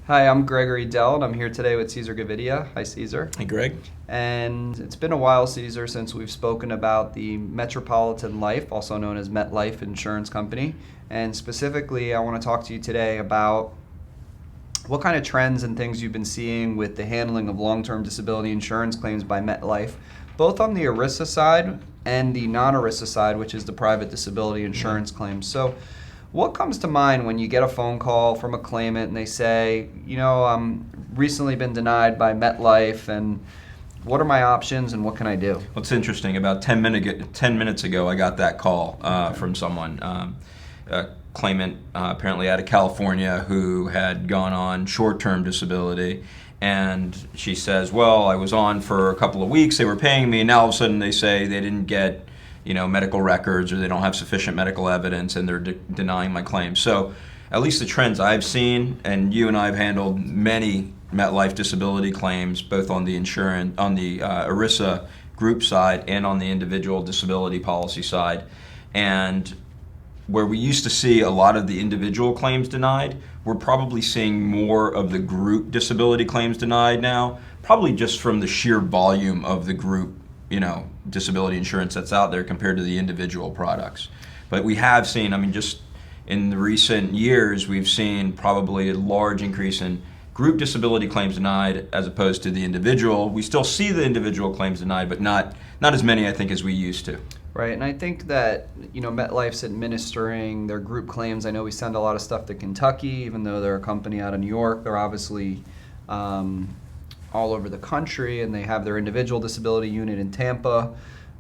Hi, I'm Gregory Dell, and I'm here today with Cesar Gavidia. Hi, Cesar. Hey, Greg. And it's been a while, Cesar, since we've spoken about the Metropolitan Life, also known as Metlife Insurance Company. And specifically, I want to talk to you today about what kind of trends and things you've been seeing with the handling of long-term disability insurance claims by Metlife, both on the ERISA side and the non-ERISA side, which is the private disability insurance claims. So what comes to mind when you get a phone call from a claimant and they say, I'm recently been denied by Metlife, and what are my options and what can I do? Well, it's interesting. About 10 minutes ago, I got that call from someone, a claimant apparently out of California who had gone on short-term disability. And she says, well, I was on for a couple of weeks, they were paying me, and now all of a sudden they say they didn't get medical records, or they don't have sufficient medical evidence, and they're denying my claim. So at least the trends I've seen, and you and I have handled many MetLife disability claims, both on the ERISA group side and on the individual disability policy side. And where we used to see a lot of the individual claims denied, we're probably seeing more of the group disability claims denied now, probably just from the sheer volume of the group disability insurance that's out there compared to the individual products. But we have seen, just in the recent years, we've seen probably a large increase in group disability claims denied as opposed to the individual. We still see the individual claims denied, but not as many, I think, as we used to. Right, and I think that, MetLife's administering their group claims. I know we send a lot of stuff to Kentucky, even though they're a company out of New York. They're obviously all over the country, and they have their individual disability unit in Tampa,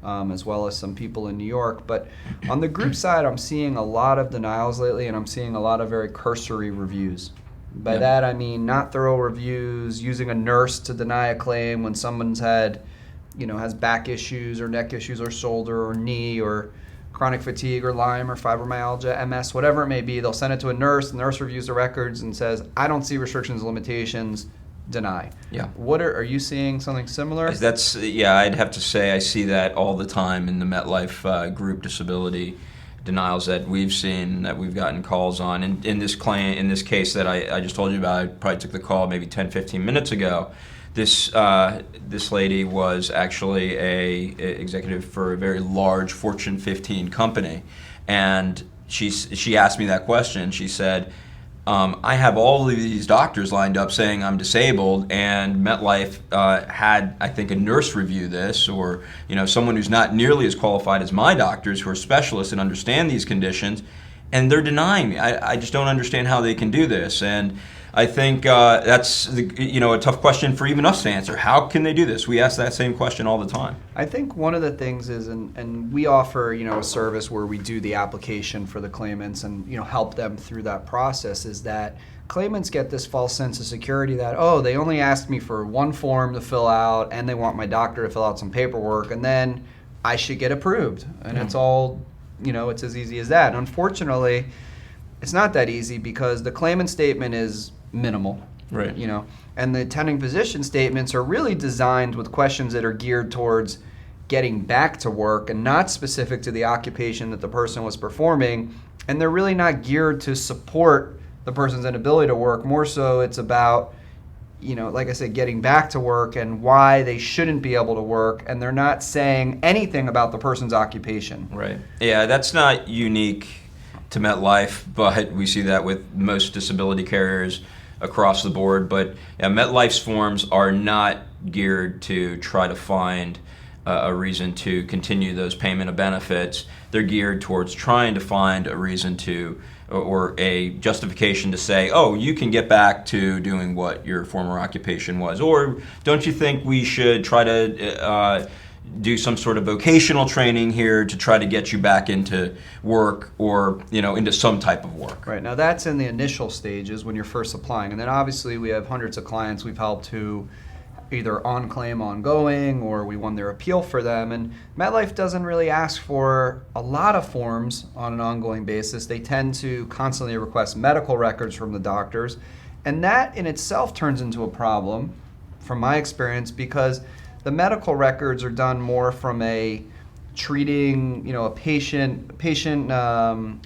as well as some people in New York. But on the group side, I'm seeing a lot of denials lately, and I'm seeing a lot of very cursory reviews. By that I mean not thorough reviews, using a nurse to deny a claim when someone's had, has back issues or neck issues or shoulder or knee or chronic fatigue or Lyme or fibromyalgia, MS, whatever it may be. They'll send it to a nurse. The nurse reviews the records and says, I don't see restrictions, limitations, deny. Yeah. What are you seeing something similar? I'd have to say I see that all the time in the MetLife group disability denials that we've seen, that we've gotten calls on. And in this case that I just told you about, I probably took the call maybe 10, 15 minutes ago. This lady was actually a executive for a very large Fortune 15 company, and she asked me that question. She said, I have all of these doctors lined up saying I'm disabled, and MetLife had, I think, a nurse review this, or someone who's not nearly as qualified as my doctors, who are specialists and understand these conditions, and they're denying me. I just don't understand how they can do this. And I think that's a tough question for even us to answer. How can they do this? We ask that same question all the time. I think one of the things is, and we offer a service where we do the application for the claimants and help them through that process, is that claimants get this false sense of security that, they only asked me for one form to fill out and they want my doctor to fill out some paperwork, and then I should get approved. And it's all, it's as easy as that. And unfortunately, it's not that easy, because the claimant statement is minimal, right? And the attending physician statements are really designed with questions that are geared towards getting back to work and not specific to the occupation that the person was performing, and they're really not geared to support the person's inability to work. More so, it's about, like I said, getting back to work and why they shouldn't be able to work, and they're not saying anything about the person's occupation. Right. Yeah, that's not unique to MetLife, but we see that with most disability carriers across the board. But MetLife's forms are not geared to try to find a reason to continue those payment of benefits. They're geared towards trying to find a reason to, or a justification to say, you can get back to doing what your former occupation was. Or don't you think we should try to do some sort of vocational training here to try to get you back into work, or into some type of work. Right. Now that's in the initial stages when you're first applying, and then obviously we have hundreds of clients we've helped who either on claim ongoing, or we won their appeal for them. And MetLife doesn't really ask for a lot of forms on an ongoing basis. They tend to constantly request medical records from the doctors, and that in itself turns into a problem from my experience, because the medical records are done more from a treating, a patient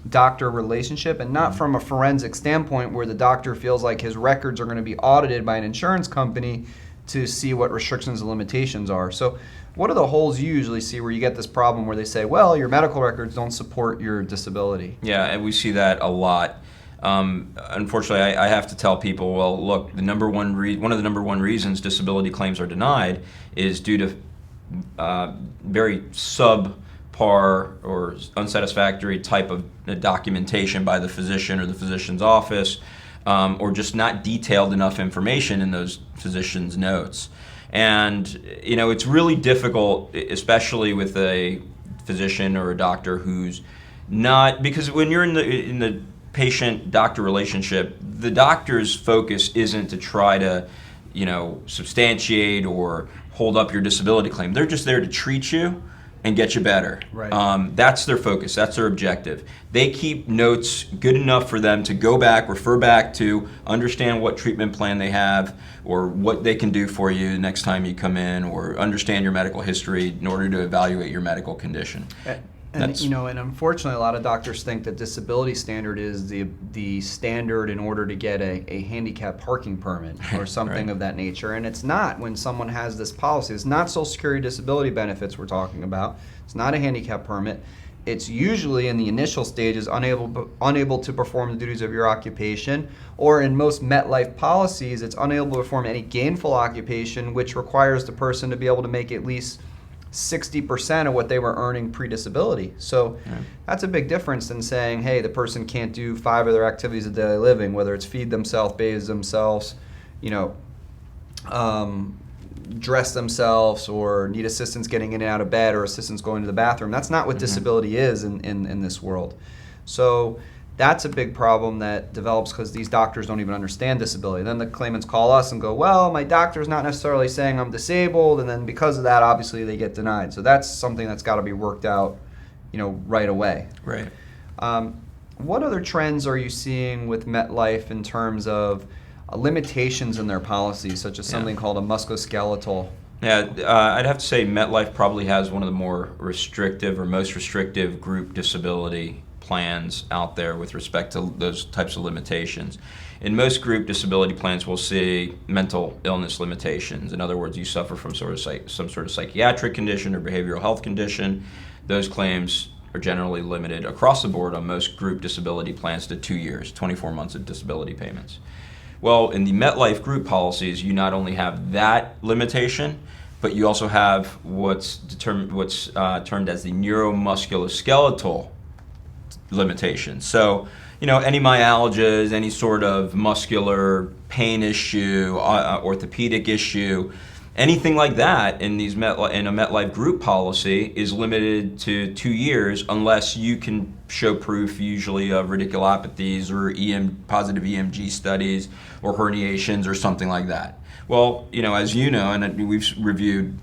doctor relationship, and not from a forensic standpoint where the doctor feels like his records are going to be audited by an insurance company to see what restrictions and limitations are. So what are the holes you usually see where you get this problem where they say, well, your medical records don't support your disability? Yeah, and we see that a lot. Unfortunately, I have to tell people, well, look, one of the number one reasons disability claims are denied is due to very subpar or unsatisfactory type of documentation by the physician or the physician's office, or just not detailed enough information in those physician's notes. And it's really difficult, especially with a physician or a doctor who's not, because when you're in the patient-doctor relationship, the doctor's focus isn't to try to, substantiate or hold up your disability claim. They're just there to treat you and get you better. Right. That's their focus. That's their objective. They keep notes good enough for them to go back, refer back to, understand what treatment plan they have or what they can do for you next time you come in, or understand your medical history in order to evaluate your medical condition. And unfortunately, a lot of doctors think that disability standard is the standard in order to get a handicap parking permit or something Right. of that nature. And it's not when someone has this policy. It's not Social Security disability benefits we're talking about. It's not a handicap permit. It's usually in the initial stages unable to perform the duties of your occupation, or in most Metlife policies, it's unable to perform any gainful occupation, which requires the person to be able to make at least 60% of what they were earning pre-disability. So that's a big difference than saying, hey, the person can't do 5 of their activities of daily living, whether it's feed themselves, bathe themselves, dress themselves, or need assistance getting in and out of bed, or assistance going to the bathroom. That's not what disability is in this world. So that's a big problem that develops because these doctors don't even understand disability. Then the claimants call us and go, well, my doctor's not necessarily saying I'm disabled, and then because of that, obviously they get denied. So that's something that's got to be worked out, right away. Right. What other trends are you seeing with Metlife in terms of limitations in their policies, such as something called a musculoskeletal? Yeah, I'd have to say Metlife probably has one of the more restrictive or most restrictive group disability plans out there with respect to those types of limitations. In most group disability plans, we'll see mental illness limitations. In other words, you suffer from some sort of psychiatric condition or behavioral health condition. Those claims are generally limited across the board on most group disability plans to 2 years, 24 months of disability payments. Well, in the Metlife group policies, you not only have that limitation, but you also have what's termed as the neuromusculoskeletal limitation. So, any myalgias, any sort of muscular pain issue, orthopedic issue, anything like that in a Metlife group policy is limited to 2 years unless you can show proof, usually of radiculopathies or positive EMG studies or herniations or something like that. Well, as you know, and we've reviewed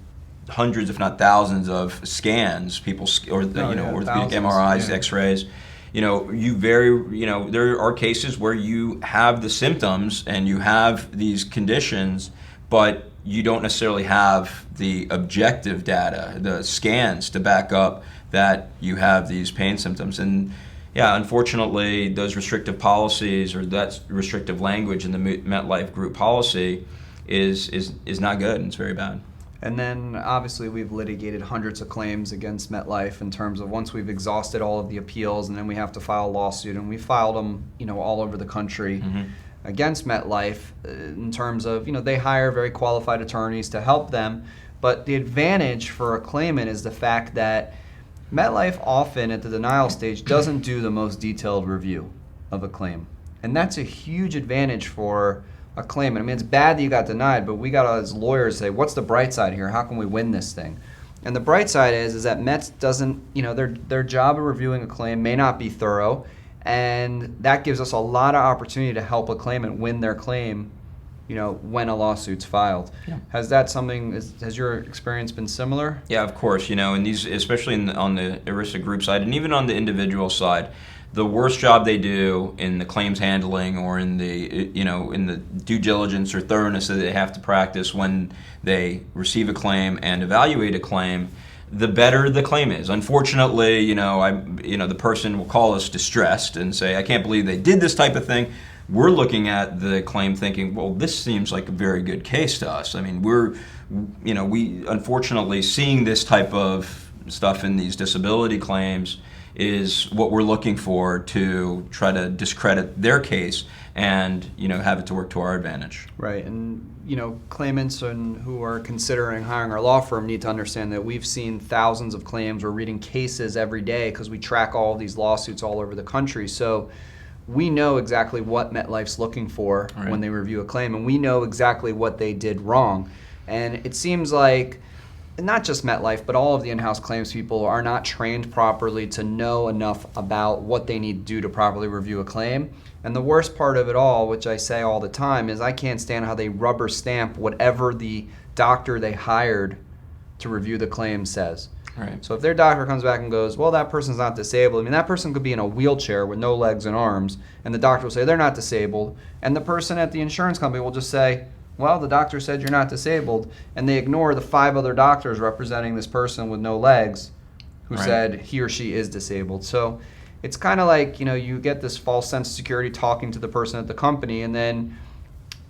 hundreds, if not thousands, of scans, orthopedic thousands, MRIs, yeah. X-rays. There are cases where you have the symptoms and you have these conditions, but you don't necessarily have the objective data, the scans to back up that you have these pain symptoms. And unfortunately, those restrictive policies or that restrictive language in the Metlife group policy is not good, and it's very bad. And then obviously we've litigated hundreds of claims against Metlife in terms of once we've exhausted all of the appeals, and then we have to file a lawsuit, and we filed them, all over the country against Metlife in terms of, they hire very qualified attorneys to help them. But the advantage for a claimant is the fact that Metlife often at the denial stage doesn't do the most detailed review of a claim. And that's a huge advantage for a claimant. I mean, it's bad that you got denied, but we got as lawyers say, what's the bright side here? How can we win this thing? And the bright side is that Mets doesn't, their job of reviewing a claim may not be thorough, and that gives us a lot of opportunity to help a claimant win their claim, when a lawsuit's filed. Yeah. Has your experience been similar? Yeah, of course. And these, especially on the ERISA group side, and even on the individual side, the worst job they do in the claims handling or in the in the due diligence or thoroughness that they have to practice when they receive a claim and evaluate a claim, the better the claim is. Unfortunately, the person will call us distressed and say, I can't believe they did this type of thing. We're looking at the claim thinking, well, this seems like a very good case to us. I mean, we unfortunately seeing this type of stuff in these disability claims is what we're looking for to try to discredit their case and have it to work to our advantage. Right, and claimants who are considering hiring our law firm need to understand that we've seen thousands of claims. We're reading cases every day because we track all of these lawsuits all over the country. So we know exactly what MetLife's looking for Right. when they review a claim, and we know exactly what they did wrong. And it seems like not just MetLife, but all of the in-house claims people are not trained properly to know enough about what they need to do to properly review a claim. And the worst part of it all, which I say all the time, is I can't stand how they rubber stamp whatever the doctor they hired to review the claim says. Right. So if their doctor comes back and goes, well, that person's not disabled, I mean, that person could be in a wheelchair with no legs and arms, and the doctor will say they're not disabled, and the person at the insurance company will just say, well, the doctor said you're not disabled, and they ignore the 5 other doctors representing this person with no legs who Right. said he or she is disabled. So it's kind of like, you get this false sense of security talking to the person at the company, and then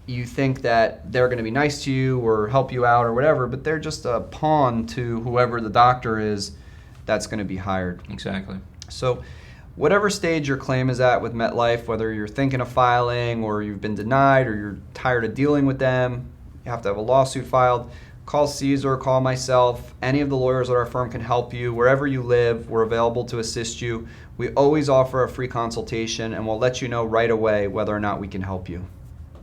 you think that they're going to be nice to you or help you out or whatever, but they're just a pawn to whoever the doctor is that's going to be hired. Exactly. So whatever stage your claim is at with MetLife, whether you're thinking of filing or you've been denied or you're tired of dealing with them, you have to have a lawsuit filed, call Cesar, call myself. Any of the lawyers at our firm can help you. Wherever you live, we're available to assist you. We always offer a free consultation, and we'll let you know right away whether or not we can help you.